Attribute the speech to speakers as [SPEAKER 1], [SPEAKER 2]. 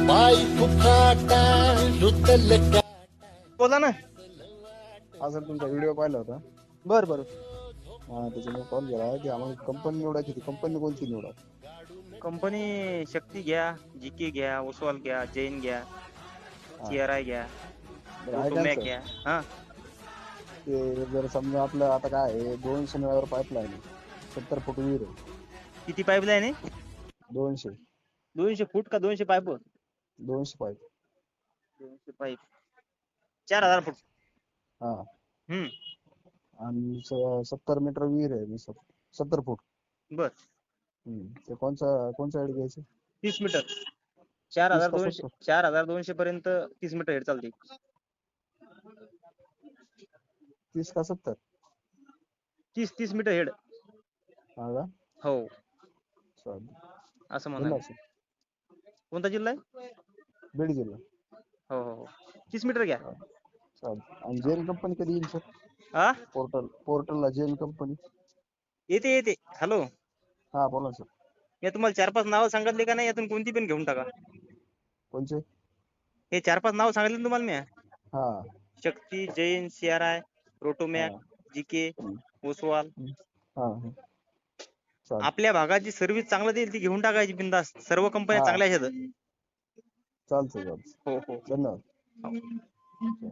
[SPEAKER 1] पाय फुकाटा रुतल का.
[SPEAKER 2] बोला ना.
[SPEAKER 3] हा सर तुमचा व्हिडिओ पाहिला होता.
[SPEAKER 2] बर बर.
[SPEAKER 3] हा त्याच्यामुळे कॉल केला की आम्हाला कंपनी निवडायची होती. कंपनी कोणती निवडा?
[SPEAKER 2] कंपनी शक्ती घ्या, जीके घ्या, ओसवाल घ्या, जैन घ्या, CRI घ्या,
[SPEAKER 3] बरं आहे का
[SPEAKER 2] रोटोमॅक
[SPEAKER 3] सर?
[SPEAKER 2] घ्या. हा
[SPEAKER 3] ते जर समजा आपलं आता काय आहे 200 मीटर पाईपलाईन आहे, 70 फूट विहीर आहे.
[SPEAKER 2] किती पाईपलाईन आहे?
[SPEAKER 3] 200
[SPEAKER 2] 200 फूट का 200 पाईप?
[SPEAKER 3] 200 पाईप.
[SPEAKER 2] 200 पाईप 4000 फूट.
[SPEAKER 3] हा
[SPEAKER 2] हम्म.
[SPEAKER 3] आणि 70 मीटर विहीर आहे. 70 फूट.
[SPEAKER 2] बर.
[SPEAKER 3] ते कोणचा ऍड घ्यायचं?
[SPEAKER 2] 30 मीटर.
[SPEAKER 3] 30 का
[SPEAKER 2] 4200
[SPEAKER 3] 70?
[SPEAKER 2] 4200 पर्यंत 30 मीटर हेड चालते.
[SPEAKER 3] 30 का 70?
[SPEAKER 2] 30 मीटर हेड.
[SPEAKER 3] हा का?
[SPEAKER 2] हो
[SPEAKER 3] चालेल.
[SPEAKER 2] असं म्हणा.
[SPEAKER 3] जिल्हा सर
[SPEAKER 2] कोणता जिल्हा आहे?
[SPEAKER 3] बीड जिल्हा.
[SPEAKER 2] हो हो हो. 30 मीटर घ्या.
[SPEAKER 3] चालेल. आणि जेन कंपनी कधी येईल सर?
[SPEAKER 2] हा
[SPEAKER 3] पोर्टलला जेन कंपनी.
[SPEAKER 2] येते येते. हॅलो,
[SPEAKER 3] हा बोला सर.
[SPEAKER 2] मी तुम्हाला 4-5 नावं सांगितले का नाही? यातून कोणती पण घेऊन टाका.
[SPEAKER 3] कोणचे?
[SPEAKER 2] हे 4-5 नावं सांगितले ना तुम्हाला मी.
[SPEAKER 3] हा
[SPEAKER 2] शक्ती, जैन, CRI,
[SPEAKER 3] हा
[SPEAKER 2] रोटोमॅक, जीके,
[SPEAKER 3] हम्म,
[SPEAKER 2] ओसवाल.
[SPEAKER 3] हा हा. चालेल.
[SPEAKER 2] आपल्या भागाची सर्व्हिस चांगलं देईल ती घेऊन टाकायची बिंदास. सर्व कंपन्या
[SPEAKER 3] हा
[SPEAKER 2] चांगल्या आहेत.
[SPEAKER 3] चालतंय.
[SPEAKER 2] हो हो.
[SPEAKER 3] धन्यवाद.
[SPEAKER 2] हो.